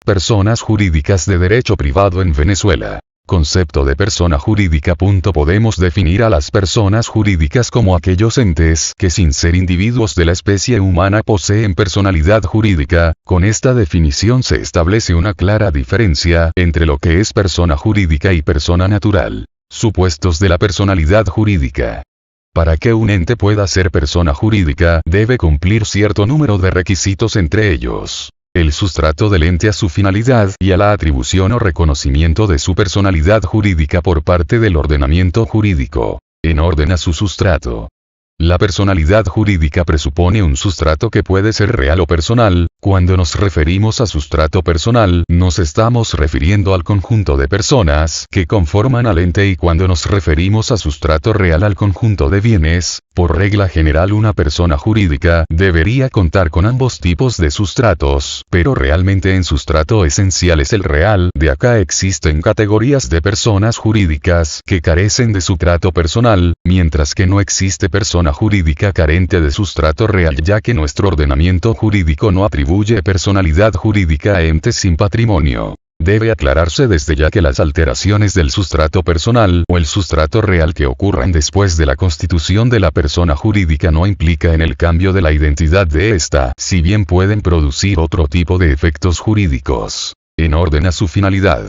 Personas jurídicas de derecho privado en Venezuela. Concepto de persona jurídica. Podemos definir a las personas jurídicas como aquellos entes que sin ser individuos de la especie humana poseen personalidad jurídica. Con esta definición se establece una clara diferencia entre lo que es persona jurídica y persona natural. Supuestos de la personalidad jurídica. Para que un ente pueda ser persona jurídica, debe cumplir cierto número de requisitos, entre ellos el sustrato del ente a su finalidad y a la atribución o reconocimiento de su personalidad jurídica por parte del ordenamiento jurídico, en orden a su sustrato. La personalidad jurídica presupone un sustrato que puede ser real o personal. Cuando nos referimos a sustrato personal, nos estamos refiriendo al conjunto de personas que conforman al ente, y cuando nos referimos a sustrato real, al conjunto de bienes. Por regla general, una persona jurídica debería contar con ambos tipos de sustratos, pero realmente en sustrato esencial es el real. De acá existen categorías de personas jurídicas que carecen de sustrato personal, mientras que no existe persona jurídica carente de sustrato real, ya que nuestro ordenamiento jurídico no atribuye personalidad jurídica a entes sin patrimonio. Debe aclararse desde ya que las alteraciones del sustrato personal o el sustrato real que ocurran después de la constitución de la persona jurídica no implica en el cambio de la identidad de ésta, si bien pueden producir otro tipo de efectos jurídicos, en orden a su finalidad.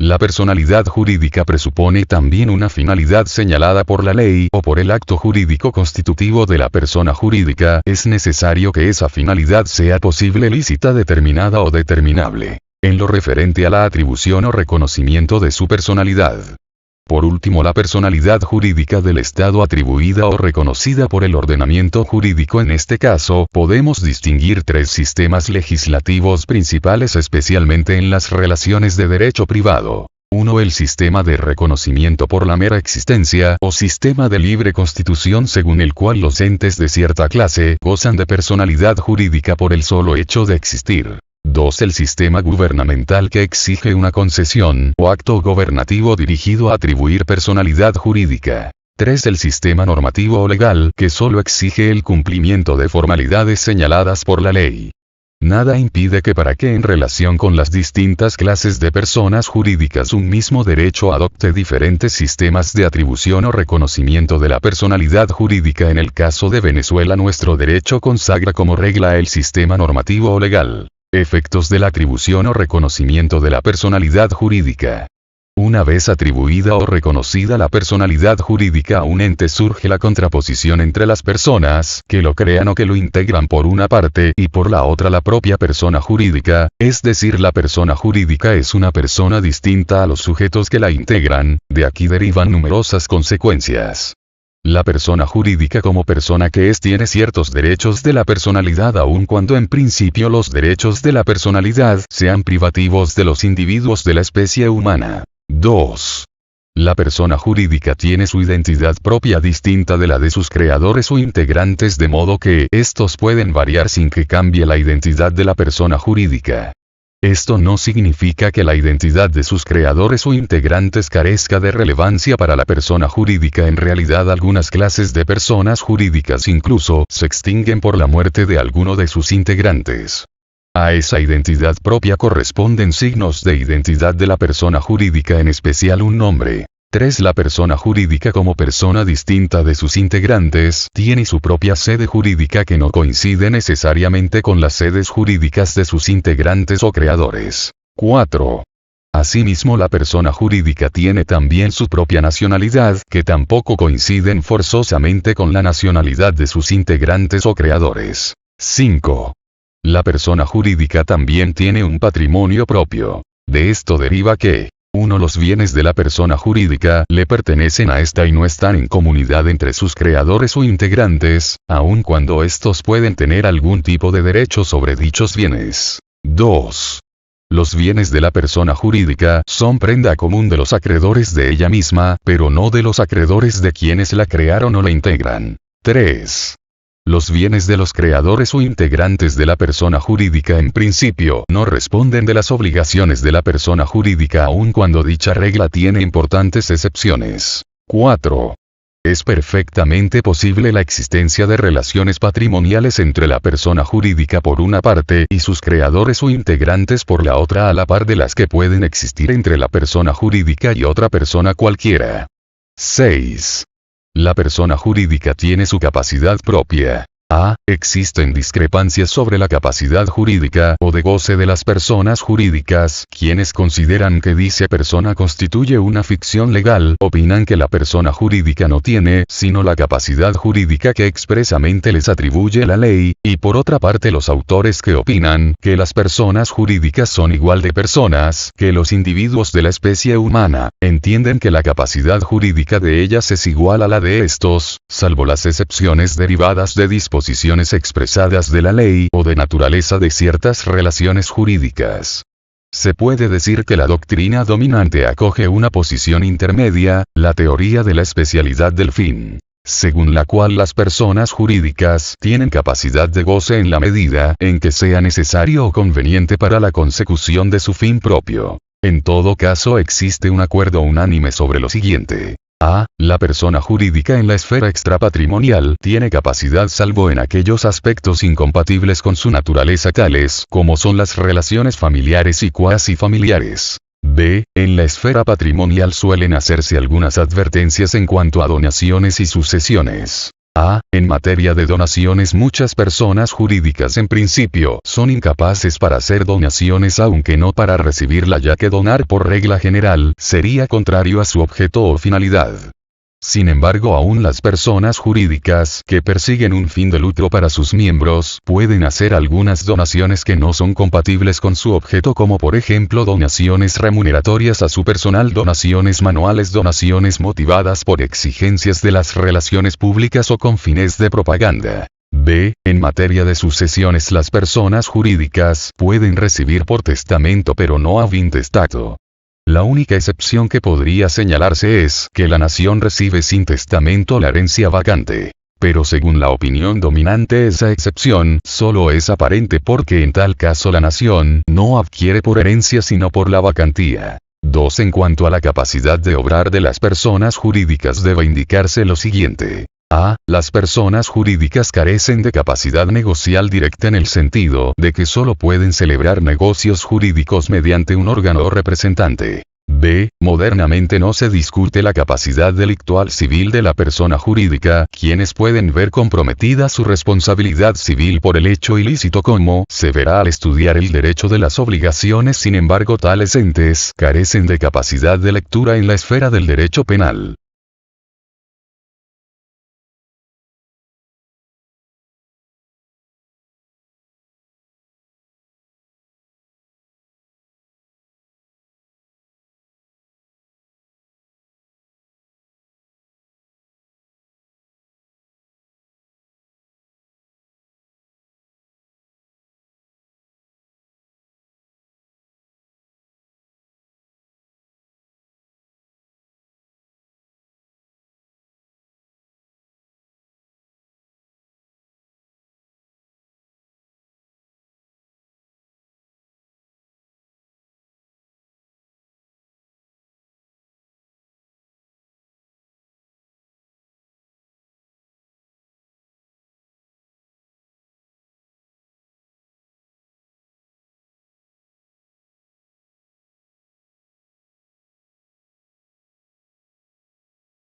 La personalidad jurídica presupone también una finalidad señalada por la ley o por el acto jurídico constitutivo de la persona jurídica. Es necesario que esa finalidad sea posible, lícita, determinada o determinable, en lo referente a la atribución o reconocimiento de su personalidad. Por último, la personalidad jurídica del Estado atribuida o reconocida por el ordenamiento jurídico. En este caso, podemos distinguir tres sistemas legislativos principales, especialmente en las relaciones de derecho privado. 1. El sistema de reconocimiento por la mera existencia, o sistema de libre constitución, según el cual los entes de cierta clase gozan de personalidad jurídica por el solo hecho de existir. 2. El sistema gubernamental, que exige una concesión o acto gobernativo dirigido a atribuir personalidad jurídica. 3. El sistema normativo o legal, que solo exige el cumplimiento de formalidades señaladas por la ley. Nada impide que en relación con las distintas clases de personas jurídicas un mismo derecho adopte diferentes sistemas de atribución o reconocimiento de la personalidad jurídica. En el caso de Venezuela, nuestro derecho consagra como regla el sistema normativo o legal. Efectos de la atribución o reconocimiento de la personalidad jurídica. Una vez atribuida o reconocida la personalidad jurídica a un ente, surge la contraposición entre las personas que lo crean o que lo integran por una parte, y por la otra la propia persona jurídica, es decir, la persona jurídica es una persona distinta a los sujetos que la integran. De aquí derivan numerosas consecuencias. La persona jurídica como persona que es tiene ciertos derechos de la personalidad, aun cuando en principio los derechos de la personalidad sean privativos de los individuos de la especie humana. 2. La persona jurídica tiene su identidad propia distinta de la de sus creadores o integrantes, de modo que estos pueden variar sin que cambie la identidad de la persona jurídica. Esto no significa que la identidad de sus creadores o integrantes carezca de relevancia para la persona jurídica. En realidad, algunas clases de personas jurídicas incluso se extinguen por la muerte de alguno de sus integrantes. A esa identidad propia corresponden signos de identidad de la persona jurídica, en especial un nombre. 3. La persona jurídica como persona distinta de sus integrantes tiene su propia sede jurídica que no coincide necesariamente con las sedes jurídicas de sus integrantes o creadores. 4. Asimismo, la persona jurídica tiene también su propia nacionalidad, que tampoco coinciden forzosamente con la nacionalidad de sus integrantes o creadores. 5. La persona jurídica también tiene un patrimonio propio. De esto deriva que 1. Los bienes de la persona jurídica le pertenecen a ésta y no están en comunidad entre sus creadores o integrantes, aun cuando estos pueden tener algún tipo de derecho sobre dichos bienes. 2. Los bienes de la persona jurídica son prenda común de los acreedores de ella misma, pero no de los acreedores de quienes la crearon o la integran. 3. Los bienes de los creadores o integrantes de la persona jurídica en principio no responden de las obligaciones de la persona jurídica, aun cuando dicha regla tiene importantes excepciones. 4. Es perfectamente posible la existencia de relaciones patrimoniales entre la persona jurídica por una parte y sus creadores o integrantes por la otra, a la par de las que pueden existir entre la persona jurídica y otra persona cualquiera. 6. La persona jurídica tiene su capacidad propia. A. Existen discrepancias sobre la capacidad jurídica o de goce de las personas jurídicas. Quienes consideran que dicha persona constituye una ficción legal, opinan que la persona jurídica no tiene sino la capacidad jurídica que expresamente les atribuye la ley, y por otra parte los autores que opinan que las personas jurídicas son igual de personas que los individuos de la especie humana, entienden que la capacidad jurídica de ellas es igual a la de estos, salvo las excepciones derivadas de disposiciones expresadas de la ley o de naturaleza de ciertas relaciones jurídicas. Se puede decir que la doctrina dominante acoge una posición intermedia, la teoría de la especialidad del fin, según la cual las personas jurídicas tienen capacidad de goce en la medida en que sea necesario o conveniente para la consecución de su fin propio. En todo caso existe un acuerdo unánime sobre lo siguiente. A. La persona jurídica en la esfera extrapatrimonial tiene capacidad salvo en aquellos aspectos incompatibles con su naturaleza tales como son las relaciones familiares y cuasi familiares. B. En la esfera patrimonial suelen hacerse algunas advertencias en cuanto a donaciones y sucesiones. A. En materia de donaciones muchas personas jurídicas en principio son incapaces para hacer donaciones aunque no para recibirla, ya que donar por regla general sería contrario a su objeto o finalidad. Sin embargo, aún las personas jurídicas que persiguen un fin de lucro para sus miembros pueden hacer algunas donaciones que no son compatibles con su objeto, como por ejemplo donaciones remuneratorias a su personal, donaciones manuales, donaciones motivadas por exigencias de las relaciones públicas o con fines de propaganda. B. En materia de sucesiones las personas jurídicas pueden recibir por testamento pero no a intestato. La única excepción que podría señalarse es que la nación recibe sin testamento la herencia vacante. Pero según la opinión dominante esa excepción solo es aparente porque en tal caso la nación no adquiere por herencia sino por la vacantía. 2. En cuanto a la capacidad de obrar de las personas jurídicas debe indicarse lo siguiente. A. Las personas jurídicas carecen de capacidad negocial directa en el sentido de que solo pueden celebrar negocios jurídicos mediante un órgano representante. B. Modernamente no se discute la capacidad delictual civil de la persona jurídica, quienes pueden ver comprometida su responsabilidad civil por el hecho ilícito, como se verá al estudiar el derecho de las obligaciones. Sin embargo, tales entes carecen de capacidad de lectura en la esfera del derecho penal.